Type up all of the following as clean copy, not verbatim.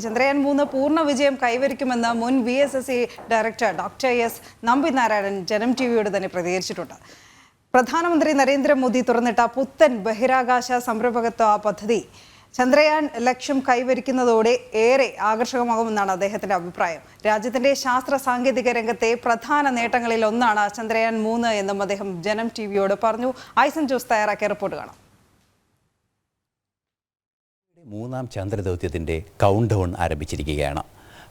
ചന്ദ്രയാൻ 3 പൂർണ്ണ വിജയം കൈവരിക്കുമെന്ന് മുൻ VSSC director doctor S Nambi Narayanan ജനം ടിവിയോട് തന്നെ പ്രതികരിച്ചിട്ടുണ്ട്. പ്രധാനമന്ത്രി നരേന്ദ്രമോദി തുറന്നിട്ട പുത്തൻ ബഹിരാകാശ സംരംഭകത്വ പദ്ധതി ചന്ദ്രയാൻ ലക്ഷ്യം കൈവരിക്കുന്നതോടെ ഏറെ ആകർഷകമാകുമെന്നാണ് അദ്ദേഹത്തിന്റെ അഭിപ്രായം. രാജ്യത്തിന്റെ ശാസ്ത്ര സാങ്കേതിക രംഗത്തെ പ്രധാന നേട്ടങ്ങളിൽ ഒന്നാണ് ചന്ദ്രയാൻ 3 എന്നും അദ്ദേഹം ജനം ടിവിയോട് പറഞ്ഞു. ഐസൻ ജോസ് തയ്യാറാക്കിയ റിപ്പോർട്ട് കാണാം. മൂന്നാം ചന്ദ്രദൗത്യത്തിൻ്റെ കൗണ്ട് ഡൗൺ ആരംഭിച്ചിരിക്കുകയാണ്.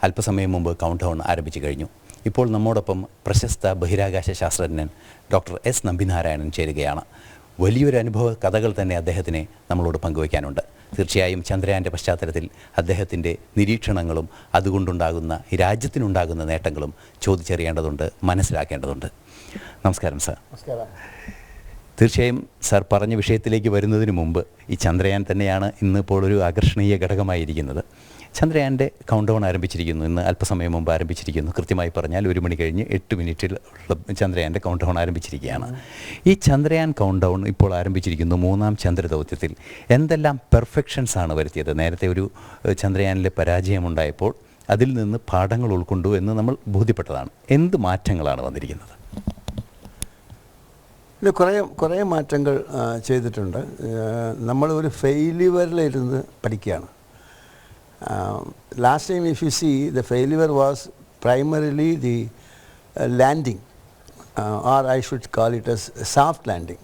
അല്പസമയം മുമ്പ് കൗണ്ട് ഡൗൺ ആരംഭിച്ചു കഴിഞ്ഞു. ഇപ്പോൾ നമ്മോടൊപ്പം പ്രശസ്ത ബഹിരാകാശ ശാസ്ത്രജ്ഞൻ ഡോക്ടർ എസ് നമ്പിനാരായണൻ ചേരുകയാണ്. വലിയൊരു അനുഭവ കഥകൾ തന്നെ അദ്ദേഹത്തിന് നമ്മളോട് പങ്കുവയ്ക്കാനുണ്ട്. തീർച്ചയായും ചന്ദ്രയാൻ്റെ പശ്ചാത്തലത്തിൽ അദ്ദേഹത്തിൻ്റെ നിരീക്ഷണങ്ങളും അതുകൊണ്ടുണ്ടാകുന്ന രാജ്യത്തിനുണ്ടാകുന്ന നേട്ടങ്ങളും ചോദിച്ചറിയേണ്ടതുണ്ട്, മനസ്സിലാക്കേണ്ടതുണ്ട്. നമസ്കാരം സാർ. നമസ്കാരം. തീർച്ചയായും സാർ പറഞ്ഞ വിഷയത്തിലേക്ക് വരുന്നതിന് മുമ്പ് ഈ ചന്ദ്രയാൻ തന്നെയാണ് ഇന്നിപ്പോൾ ഒരു ആകർഷണീയ ഘടകമായിരിക്കുന്നത്. ചന്ദ്രയാൻ്റെ കൗണ്ട് ഡൗൺ ആരംഭിച്ചിരിക്കുന്നു. ഇന്ന് അല്പസമയം മുമ്പ് ആരംഭിച്ചിരിക്കുന്നു. കൃത്യമായി പറഞ്ഞാൽ 1 മണി കഴിഞ്ഞ് 8 മിനിറ്റിൽ ചന്ദ്രയാൻ്റെ കൗണ്ട് ഡൗൺ ആരംഭിച്ചിരിക്കുകയാണ്. ഈ ചന്ദ്രയാൻ കൗണ്ട് ഡൗൺ ഇപ്പോൾ ആരംഭിച്ചിരിക്കുന്നു. മൂന്നാം ചന്ദ്രദൗത്യത്തിൽ എന്തെല്ലാം പെർഫെക്ഷൻസ് ആണ് വരുത്തിയത്? നേരത്തെ ഒരു ചന്ദ്രയാനിലെ പരാജയമുണ്ടായപ്പോൾ അതിൽ നിന്ന് പാഠങ്ങൾ ഉൾക്കൊണ്ടു എന്ന് നമ്മൾ ബോധ്യപ്പെട്ടതാണ്. എന്ത് മാറ്റങ്ങളാണ് വന്നിരിക്കുന്നത്? കുറേ മാറ്റങ്ങൾ ചെയ്തിട്ടുണ്ട്. നമ്മൾ ഒരു ഫെയിലിയറിലിരുന്ന് പഠിക്കുകയാണ്. Last time if you see the failure was primarily the landing or I should call it as soft landing.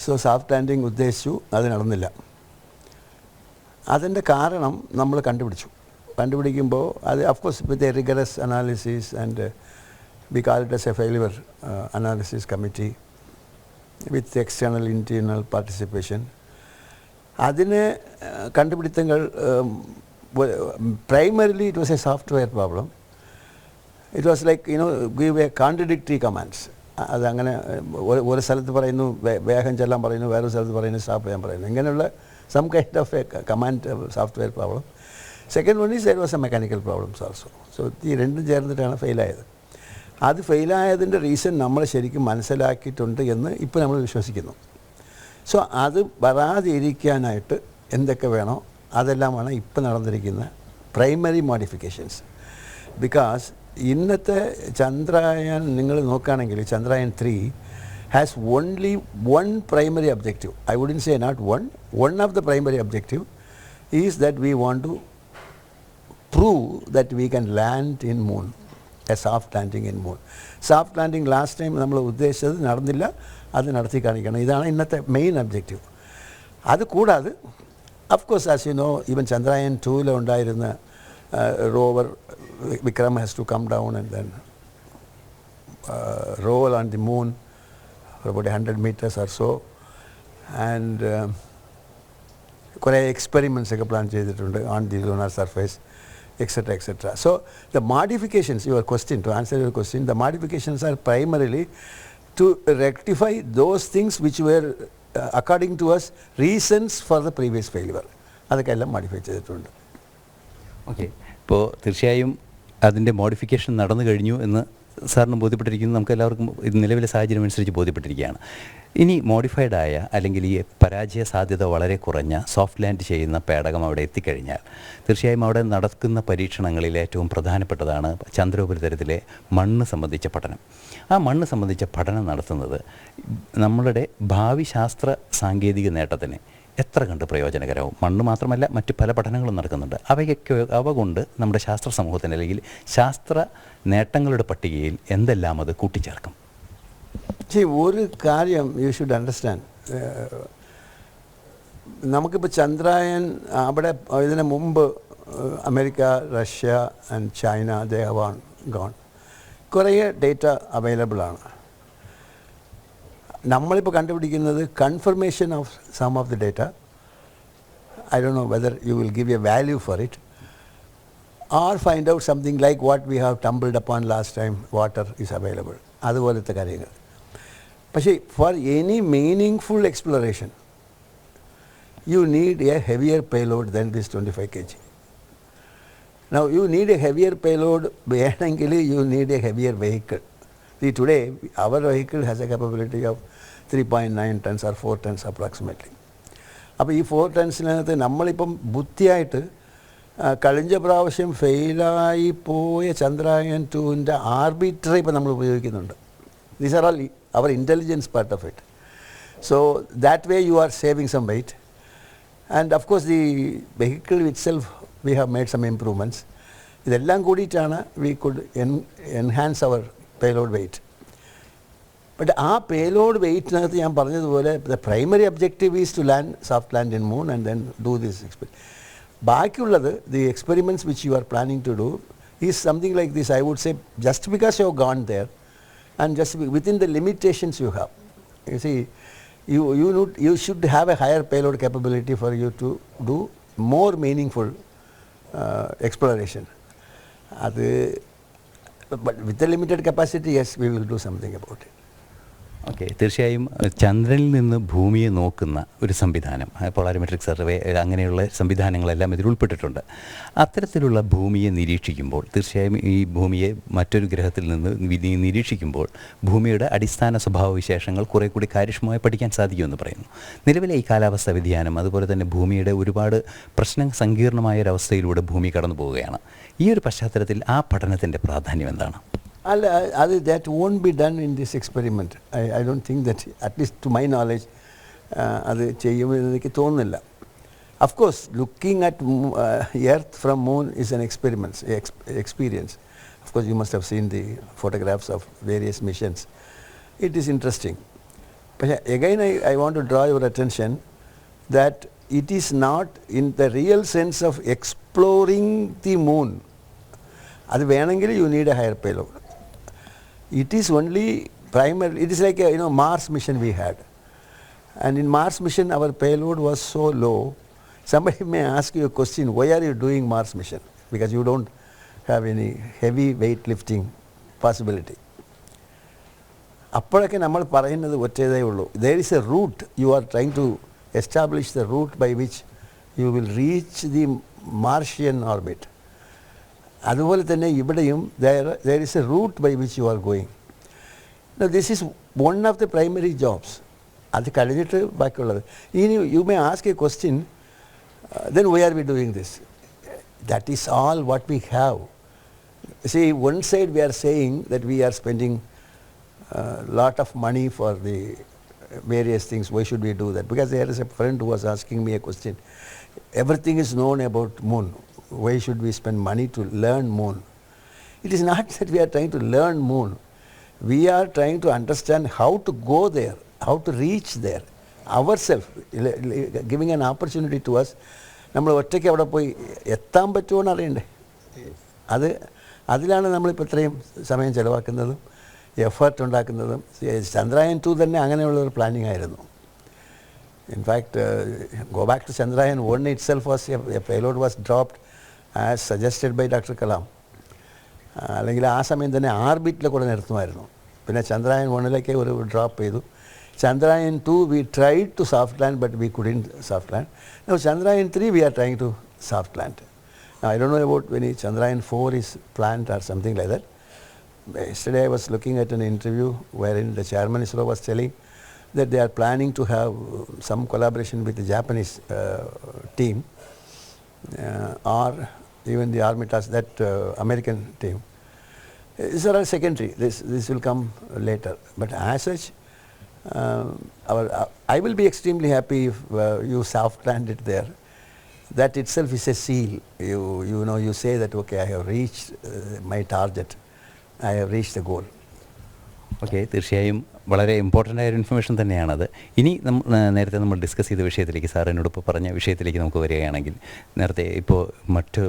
So soft landing ഉദ്ദേശിച്ചു, അത് നടന്നില്ല. അതിൻ്റെ കാരണം നമ്മൾ കണ്ടുപിടിക്കുമ്പോൾ അത് of course with a rigorous analysis and we call it as a failure analysis committee with external internal participation. അതിന് കണ്ടുപിടുത്തങ്ങൾ primarily it was a software problem. It was like give a contradictory commands. അതങ്ങനെ ഒരു സ്ഥലത്ത് പറയുന്നു വേഗം ചെല്ലാൻ പറയുന്നു, വേറൊരു സ്ഥലത്ത് പറയുന്നു സ്റ്റോപ്പ് ചെയ്യാൻ പറയുന്നു. ഇങ്ങനെയുള്ള some kind of a command software problem. Second one is there was a mechanical problems also. So ഈ രണ്ടും ചേർന്നിട്ടാണ് ഫെയിലായത്. അത് ഫെയിലായതിൻ്റെ റീസൺ നമ്മൾ ശരിക്കും മനസ്സിലാക്കിയിട്ടുണ്ട് എന്ന് ഇപ്പോൾ നമ്മൾ വിശ്വസിക്കുന്നു. സോ അത് വരാതിരിക്കാനായിട്ട് എന്തൊക്കെ വേണോ അതെല്ലാമാണ് ഇപ്പോൾ നടന്നിരിക്കുന്ന പ്രൈമറി മോഡിഫിക്കേഷൻസ്. ബിക്കോസ് ഇന്നത്തെ ചന്ദ്രയാൻ നിങ്ങൾ നോക്കുകയാണെങ്കിൽ Chandrayaan 3 has only one primary objective. I wouldn't say not one of the primary objective is that we want to prove that we can land in moon. A soft landing in moon. Soft landing last time നമ്മൾ ഉദ്ദേശിച്ചത് നടന്നില്ല, അത് നടത്തി കാണിക്കണം. ഇതാണ് ഇന്നത്തെ main objective. അത് കൂടാതെ of course as you know even Chandrayaan 2 ഉണ്ടായിരുന്ന rover Vikram has to come down and then roll on the moon for about 100 meters or so, and കുറേ എക്സ്പെരിമെൻറ്റ്സ് ഒക്കെ പ്ലാൻ ചെയ്തിട്ടുണ്ട് on the lunar surface, etc. etc. So the modifications, your question, to answer your question, the modifications are primarily to rectify those things which were according to us reasons for the previous failure. അതൊക്കെ എല്ലാം modify ചെയ്തിട്ടുണ്ട്. Okay, ഇപ്പോൾ തീർച്ചയായും അതിൻ്റെ modification നടന്നു കഴിഞ്ഞു എന്ന് സാറിന് ബോധ്യപ്പെട്ടിരിക്കുന്നു. നമുക്ക് എല്ലാവർക്കും ഇത് നിലവിലെ സാഹചര്യം അനുസരിച്ച് ബോധ്യപ്പെട്ടിരിക്കുകയാണ്. ഇനി മോഡിഫൈഡായ അല്ലെങ്കിൽ ഈ പരാജയ സാധ്യത വളരെ കുറഞ്ഞ സോഫ്റ്റ് ലാൻഡ് ചെയ്യുന്ന പേടകം അവിടെ എത്തിക്കഴിഞ്ഞാൽ തീർച്ചയായും അവിടെ നടക്കുന്ന പരീക്ഷണങ്ങളിൽ ഏറ്റവും പ്രധാനപ്പെട്ടതാണ് ചന്ദ്രോപരിതലത്തിലെ മണ്ണ് സംബന്ധിച്ച പഠനം. ആ മണ്ണ് സംബന്ധിച്ച പഠനം നടത്തുന്നത് നമ്മളുടെ ഭാവി ശാസ്ത്ര സാങ്കേതിക നേട്ടത്തിന് എത്ര കണ്ട് പ്രയോജനകരവും? മണ്ണ് മാത്രമല്ല, മറ്റ് പല പഠനങ്ങളും നടക്കുന്നുണ്ട്. അവ കൊണ്ട് നമ്മുടെ ശാസ്ത്ര സമൂഹത്തിന് അല്ലെങ്കിൽ ശാസ്ത്ര നേട്ടങ്ങളുടെ പട്ടികയിൽ എന്തെല്ലാം അത് കൂട്ടിച്ചേർക്കും? ഒരു കാര്യം യു ഷുഡ് അണ്ടർസ്റ്റാൻഡ്. നമുക്കിപ്പോൾ ചന്ദ്രയാൻ അവിടെ ഇതിന് മുമ്പ് America, Russia and China they have gone. കുറേ ഡേറ്റ അവൈലബിൾ ആണ്. നമ്മളിപ്പോൾ കണ്ടുപിടിക്കുന്നത് confirmation of some of the data. I don't know whether you will give a value for it or find out something like what we have tumbled upon last time, water is available. അതുപോലത്തെ കാര്യങ്ങൾ. പക്ഷേ for any meaningful exploration you need a heavier payload than this 25 kg. Now you need a heavier payload, വേണമെങ്കിൽ you need a heavier vehicle. See, today our vehicle has a capability of 3.9 tons or 4 tons approximately. അപ്പോൾ ഈ 4 ടൺസിനകത്ത് നമ്മളിപ്പം ബുദ്ധിയായിട്ട് കഴിഞ്ഞ പ്രാവശ്യം ഫെയിലായി പോയ Chandrayaan 2-ൻ്റെ arbiter ഇപ്പോൾ നമ്മൾ ഉപയോഗിക്കുന്നുണ്ട്. These are all our intelligence part of it. So that way you are saving some weight. And of course the vehicle itself we have made some improvements. ഇതെല്ലാം കൂടിയിട്ടാണ് we could enhance our payload weight. But ആ payload വെയ്റ്റിനകത്ത് ഞാൻ പറഞ്ഞതുപോലെ the primary objective is to land soft land in moon and then do this experiment. ബാക്കിയുള്ളത് the experiments which you are planning to do is something like this. I would say just because you have gone there and just within the limitations you have. You see, you should have a higher payload capability for you to do more meaningful exploration. But with the limited capacity, yes, we will do something about it. Okay, തീർച്ചയായും ചന്ദ്രനിൽ നിന്ന് ഭൂമിയെ നോക്കുന്ന ഒരു സംവിധാനം, പോളാരിമെട്രിക് survey, അങ്ങനെയുള്ള സംവിധാനങ്ങളെല്ലാം ഇതിൽ ഉൾപ്പെട്ടിട്ടുണ്ട്. അത്തരത്തിലുള്ള ഭൂമിയെ നിരീക്ഷിക്കുമ്പോൾ തീർച്ചയായും ഈ ഭൂമിയെ മറ്റൊരു ഗ്രഹത്തിൽ നിന്ന് നിരീക്ഷിക്കുമ്പോൾ ഭൂമിയുടെ അടിസ്ഥാന സ്വഭാവവിശേഷങ്ങൾ കുറേ കൂടി കാര്യക്ഷമമായി പഠിക്കാൻ സാധിക്കുമെന്ന് പറയുന്നു. നിലവിലെ ഈ കാലാവസ്ഥ വ്യതിയാനം, അതുപോലെ തന്നെ ഭൂമിയുടെ ഒരുപാട് സങ്കീർണമായൊരവസ്ഥയിലൂടെ ഭൂമി കടന്നു പോവുകയാണ്. ഈ ഒരു പശ്ചാത്തലത്തിൽ ആ പഠനത്തിൻ്റെ പ്രാധാന്യം എന്താണ്? That won't be done in this experiment. I don't think that, at least to my knowledge, അത് ചെയ്യുമെന്ന് എനിക്ക് തോന്നുന്നില്ല. Of course, looking at Earth from moon is an experience. Of course, you must have seen the photographs of various missions. It is interesting. But again, I want to draw your attention that it is not in the real sense of exploring the moon. അത് വേണമെങ്കിൽ you need a higher payload. It is only primarily, it is like a Mars mission we had, and in Mars mission our payload was so low. Somebody may ask you a question, why are you doing Mars mission? Because you don't have any heavy weight lifting possibility. അപ്പോഴൊക്കെ നമ്മൾ പറയുന്നത് ഒറ്റേതേ ഉള്ളൂ, there is a route, you are trying to establish the route by which you will reach the Martian orbit. അതുപോലെ തന്നെ ഇവിടെയും there is a route by which you are going. Now this is one of the primary jobs. അത് കഴിഞ്ഞിട്ട് ബാക്കിയുള്ളത്. ഇനി you may ask a question, then why are we doing this? That is all what we have. See, one side we are saying that we are spending lot of money for the various things. Why should we do that? Because there is a friend who was asking me a question. Everything is known about moon. Why should we spend money to learn moon? It is not that we are trying to learn moon. We are trying to understand how to go there, how to reach there ourselves, giving an opportunity to us. നമ്മൾ ഒറ്റയ്ക്ക് അവിടെ പോയി എത്താൻ പറ്റുമോയെന്ന് അറിയണ്ടേ? അതിലാണ് നമ്മളിപ്പോൾ ഇത്രയും സമയം ചിലവാക്കുന്നതും എഫേർട്ട് ഉണ്ടാക്കുന്നതും. ചന്ദ്രയാൻ 2 തന്നെ അങ്ങനെയുള്ളൊരു പ്ലാനിങ് ആയിരുന്നു. In fact, go back to Chandrayaan 1 itself was a payload was dropped as suggested by Dr. Kalam. അല്ലെങ്കിൽ ആ സമയം തന്നെ ആർബിറ്റിൽ കൂടെ നിർത്തുമായിരുന്നു. പിന്നെ ചന്ദ്രയാൻ 1ലേക്ക് ഒരു ഡ്രോപ്പ് ചെയ്തു. Chandrayaan 2 we tried to soft land but we couldn't soft land. Now Chandrayaan 3 we are trying to soft land. Now I don't know about when Chandrayaan 4 is planned or something like that. Yesterday I was looking at an interview wherein the chairman ISRO was telling that they are planning to have some collaboration with the Japanese team or even the Armitage, that American team. These are all secondary. This will come later. But as such, I will be extremely happy if you soft land it there. That itself is a seal. You say that, okay, I have reached my target. I have reached the goal. Okay, തീർച്ചയായും വളരെ important ആയൊരു information തന്നെയാണത്. ഇനി നേരത്തെ നമ്മൾ discuss ചെയ്ത വിഷയത്തിലേക്ക്, sir എന്നോടൊപ്പം പറഞ്ഞ വിഷയത്തിലേക്ക് നമുക്ക് വരികയാണെങ്കിൽ, നേരത്തെ ഇപ്പോൾ മറ്റ്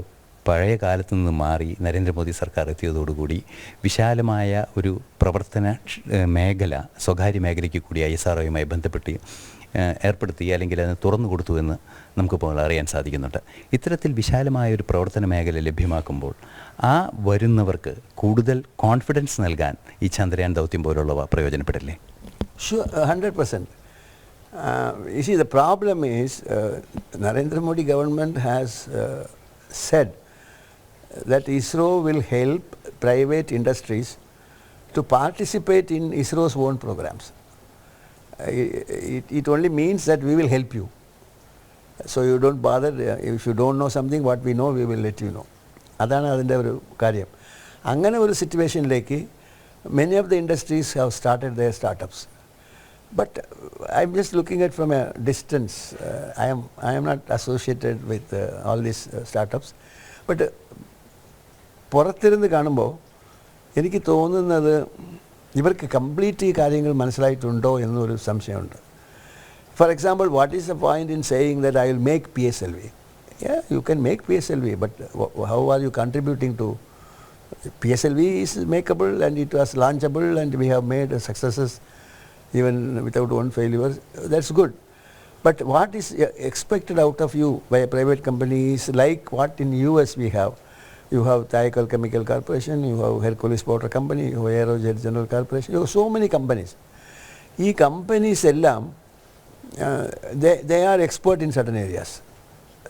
പഴയ കാലത്തു നിന്ന് മാറി നരേന്ദ്രമോദി സർക്കാർ എത്തിയതോടുകൂടി വിശാലമായ ഒരു പ്രവർത്തന മേഖല സ്വകാര്യ മേഖലയ്ക്ക് കൂടി ISROയുമായി ബന്ധപ്പെട്ട് ഏർപ്പെടുത്തി, അല്ലെങ്കിൽ അത് തുറന്നു കൊടുത്തു എന്ന് നമുക്കിപ്പോൾ അറിയാൻ സാധിക്കുന്നുണ്ട്. ഇത്തരത്തിൽ വിശാലമായ ഒരു പ്രവർത്തന മേഖല ലഭ്യമാക്കുമ്പോൾ ആ വരുന്നവർക്ക് കൂടുതൽ കോൺഫിഡൻസ് നൽകാൻ ഈ ചന്ദ്രയാൻ ദൗത്യം പോലുള്ളവ പ്രയോജനപ്പെടില്ലേ? Sure, 100%. You see, the problem is Narendra Modi government has said that ISRO will help private industries to participate in ISRO's own programs. It only means that we will help you. So you don't bother. If you don't know something, what we know, we will let you know. അതാണ് അതിൻ്റെ ഒരു കാര്യം. അങ്ങനെ ഒരു സിറ്റുവേഷനിലേക്ക് many of the industries have started their startups. But I'm just looking at from a distance. I am not associated with all these startups. But പുറത്തിരുന്ന് കാണുമ്പോൾ എനിക്ക് തോന്നുന്നത് ഇവർക്ക് കംപ്ലീറ്റ് ഈ കാര്യങ്ങൾ മനസ്സിലായിട്ടുണ്ടോ എന്നൊരു സംശയമുണ്ട്. For example, what is the point in saying that I will make PSLV? Yeah, you can make PSLV, but how are you contributing to? PSLV is makeable and it was launchable and we have made successes even without one failure. That's good. But what is expected out of you by a private company is like what in US we have. You have Thaical Chemical Corporation, you have Hercules Water Company, you have Aerojet General Corporation, you have so many companies. These companies ellam, they are expert in certain areas.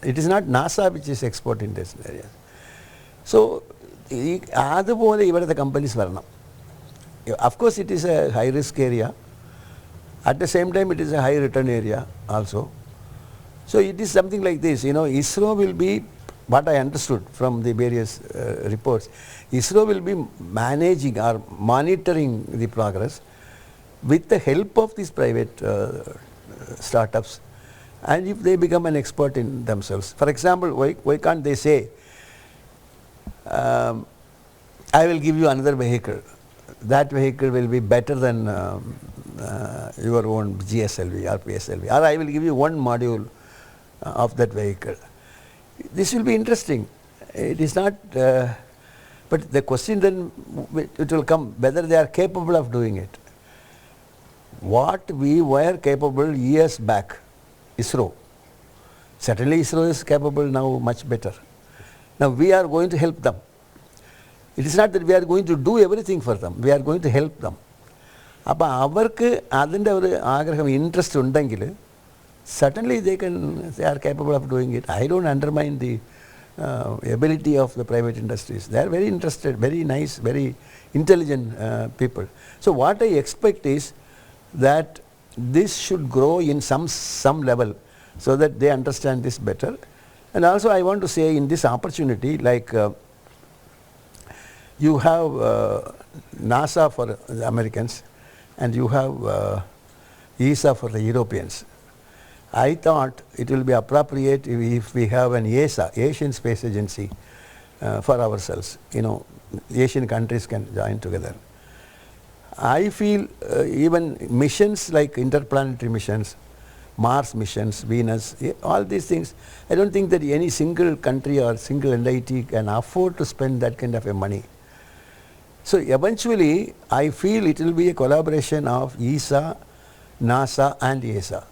It is not NASA which is expert in this area. So, അതുപോലെ ഇവിടുത്തെ companies വരണം. Of course, it is a high risk area. At the same time, it is a high return area also. So it is something like this. ISRO will be, what I understood from the various reports, ISRO will be managing or monitoring the progress with the help of these private startups, and if they become an expert in themselves. For example, why can't they say, I will give you another vehicle. That vehicle will be better than your own GSLV or PSLV, or I will give you one module of that vehicle. This will be interesting. It is not, but the question then it will come whether they are capable of doing it. What we were capable years back, ISRO. Certainly ISRO is capable now much better. Now we are going to help them. It is not that we are going to do everything for them. We are going to help them. അപ്പോൾ അവർക്ക് അതിൻ്റെ ഒരു ആഗ്രഹം interest ഉണ്ടെങ്കിൽ certainly they are capable of doing it. I don't undermine the ability of the private industries. They are very interested, very nice, very intelligent people. So what I expect is that this should grow in some level so that they understand this better. And also I want to say in this opportunity, like you have NASA for the Americans and you have ESA for the Europeans. I thought it will be appropriate if we have an ESA, Asian Space Agency, for ourselves. Asian countries can join together. I feel even missions like interplanetary missions, Mars missions, Venus, all these things, I don't think that any single country or single entity can afford to spend that kind of a money. So eventually, I feel it will be a collaboration of ESA, NASA and ESA.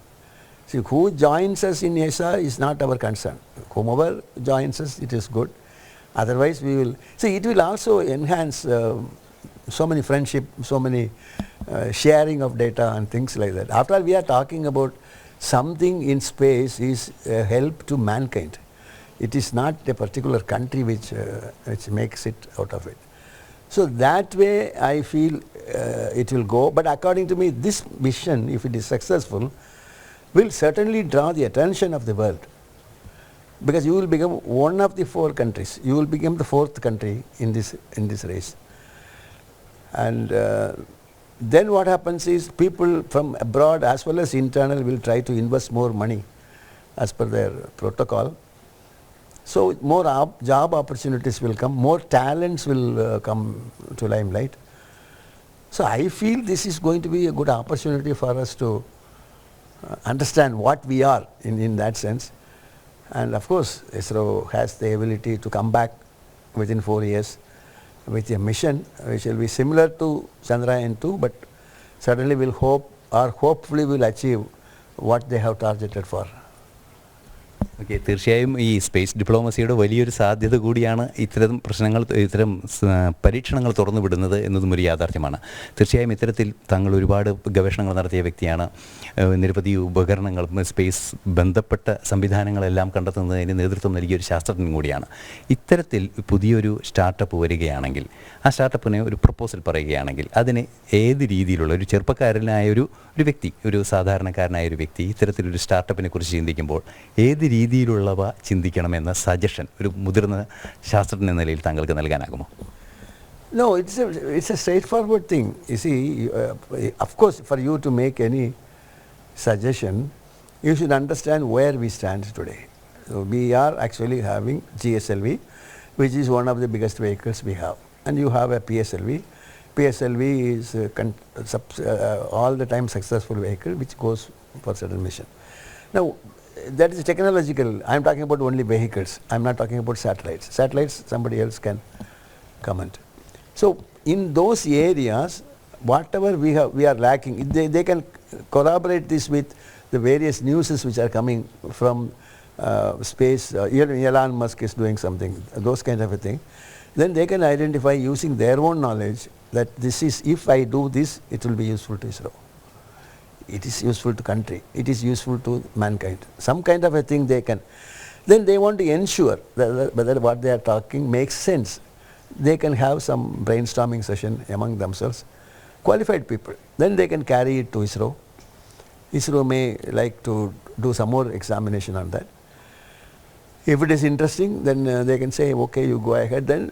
See, who joins us in ESA is not our concern. Whomever joins us, it is good. Otherwise, we will... See, it will also enhance so many friendship, so many sharing of data and things like that. After all, we are talking about something in space is a help to mankind. It is not a particular country which makes it out of it. So that way I feel it will go. But according to me, this mission, if it is successful, will certainly draw the attention of the world. Because you will become one of the 4 countries. You will become the 4th country in this race. And then what happens is people from abroad as well as internal will try to invest more money as per their protocol. So more job opportunities will come, more talents will come to limelight. So I feel this is going to be a good opportunity for us to understand what we are in that sense. And of course, ISRO has the ability to come back within 4 years with a mission which will be similar to Chandrayaan-2, but certainly will hopefully will achieve what they have targeted for. Okay, തീർച്ചയായും ഈ space ഡിപ്ലോമസിയുടെ വലിയൊരു സാധ്യത കൂടിയാണ് ഇത്തരം പ്രശ്നങ്ങൾ, ഇത്തരം പരീക്ഷണങ്ങൾ തുറന്നു വിടുന്നത് എന്നതും ഒരു യാഥാർത്ഥ്യമാണ്. തീർച്ചയായും ഇത്തരത്തിൽ താങ്കൾ ഒരുപാട് ഗവേഷണങ്ങൾ നടത്തിയ വ്യക്തിയാണ്. നിരവധി ഉപകരണങ്ങൾ, സ്പേസ് ബന്ധപ്പെട്ട സംവിധാനങ്ങളെല്ലാം കണ്ടെത്തുന്നതിന് നേതൃത്വം നൽകിയ ഒരു ശാസ്ത്രജ്ഞൻ കൂടിയാണ്. ഇത്തരത്തിൽ പുതിയൊരു സ്റ്റാർട്ടപ്പ് വരികയാണെങ്കിൽ, ആ സ്റ്റാർട്ടപ്പിന് ഒരു പ്രപ്പോസൽ പറയുകയാണെങ്കിൽ, അതിന് ഏത് രീതിയിലുള്ള ഒരു ചെറുപ്പക്കാരനായ ഒരു വ്യക്തി, ഒരു സാധാരണക്കാരനായ ഒരു വ്യക്തി ഇത്തരത്തിലൊരു സ്റ്റാർട്ടപ്പിനെ കുറിച്ച് ചിന്തിക്കുമ്പോൾ ഏത് രീതിയിലുള്ളവ ചിന്തിക്കണമെന്ന സജഷൻ ഒരു മുതിർന്ന ശാസ്ത്രജ്ഞ എന്ന നിലയിൽ താങ്കൾക്ക് നൽകാനാകുമോ? No, it's a straightforward thing. You see, of course, for you to make any suggestion, you should understand where we stand today. So we are actually having GSLV, which is one of the biggest vehicles we have. And you have a PSLV. PSLV is all the time successful vehicle which goes for certain mission. Now, that is technological. I am talking about only vehicles. I am not talking about satellites. Satellites, somebody else can comment. So, in those areas, whatever we are lacking, they can corroborate this with the various newses which are coming from space. Elon Musk is doing something, those kind of a thing. Then they can identify using their own knowledge that this is, if I do this, it will be useful to ISRO. It is useful to country. It is useful to mankind. Some kind of a thing they can. Then they want to ensure that whether what they are talking makes sense. They can have some brainstorming session among themselves, qualified people. Then they can carry it to ISRO. ISRO may like to do some more examination on that. If it is interesting, then they can say, okay, you go ahead. Then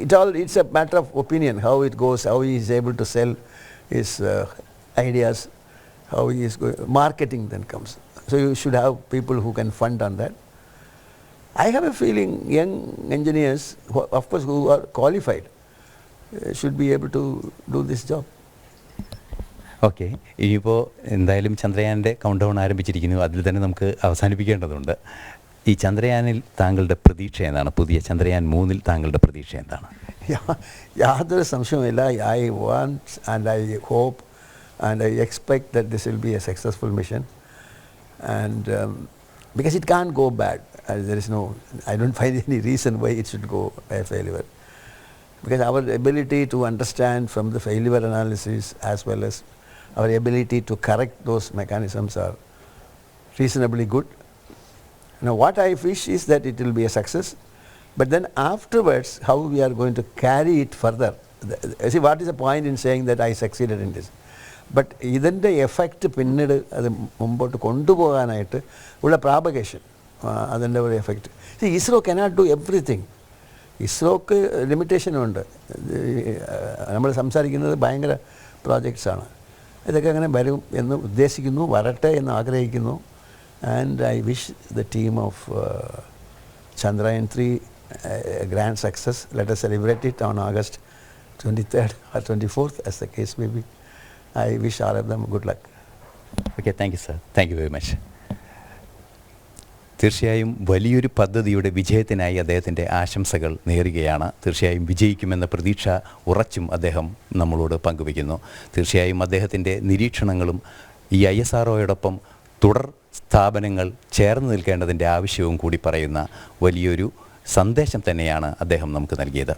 it's a matter of opinion, how it goes, how he is able to sell his ideas, how he is going. Marketing then comes. So you should have people who can fund on that. I have a feeling young engineers, of course, who are qualified, should be able to do this job. Okay, ഇനിയിപ്പോൾ എന്തായാലും ചന്ദ്രയാൻ്റെ count down ആരംഭിച്ചിരിക്കുന്നു. അതിൽ തന്നെ നമുക്ക് അവസാനിപ്പിക്കേണ്ടതുണ്ട്. ഈ ചന്ദ്രയാനിൽ താങ്കളുടെ പ്രതീക്ഷ എന്താണ്? പുതിയ ചന്ദ്രയാൻ 3-ൽ താങ്കളുടെ പ്രതീക്ഷ എന്താണ്? യാതൊരു സംശയവുമില്ല. I want and I hope and I expect that this will be a successful mission, and because it can't go bad. There is no, I don't find any reason why it should go a failure, because our ability to understand from the failure analysis as well as our ability to correct those mechanisms are reasonably good. Now what I wish is that it will be a success, but then afterwards how we are going to carry it further. See, what is the point in saying that I succeeded in this? But ഇതിൻ്റെ effect പിന്നീട് അത് മുമ്പോട്ട് കൊണ്ടുപോകാനായിട്ട് ഉള്ള പ്രാപഗേഷൻ, അതിൻ്റെ ഒരു effect. See, ISRO cannot do everything. ഇസ്രോക്ക് ലിമിറ്റേഷനുണ്ട്. നമ്മൾ സംസാരിക്കുന്നത് ഭയങ്കര പ്രോജക്ട്സാണ്. ഇതൊക്കെ അങ്ങനെ വരും എന്ന് ഉദ്ദേശിക്കുന്നു, വരട്ടെ എന്ന് ആഗ്രഹിക്കുന്നു. And I wish the team of Chandrayaan 3 a grand success. Let us celebrate it on August 23rd or 24th, as the case may be. I wish all of them good luck. Okay, thank you sir. Thank you very much. തീർച്ചയായും വലിയൊരു പദ്ധതിയുടെ വിജയത്തിനായി അദ്ദേഹത്തിൻ്റെ ആശംസകൾ നേരുകയാണ്. തീർച്ചയായും വിജയിക്കുമെന്ന പ്രതീക്ഷ ഉറച്ചും അദ്ദേഹം നമ്മളോട് പങ്കുവയ്ക്കുന്നു. തീർച്ചയായും അദ്ദേഹത്തിൻ്റെ നിരീക്ഷണങ്ങളും ഈ ISROയോടൊപ്പം തുടർ സ്ഥാപനങ്ങൾ ചേർന്ന് നിൽക്കേണ്ടതിൻ്റെ ആവശ്യവും കൂടി പറയുന്ന വലിയൊരു സന്ദേശം തന്നെയാണ് അദ്ദേഹം നമുക്ക് നൽകിയത്.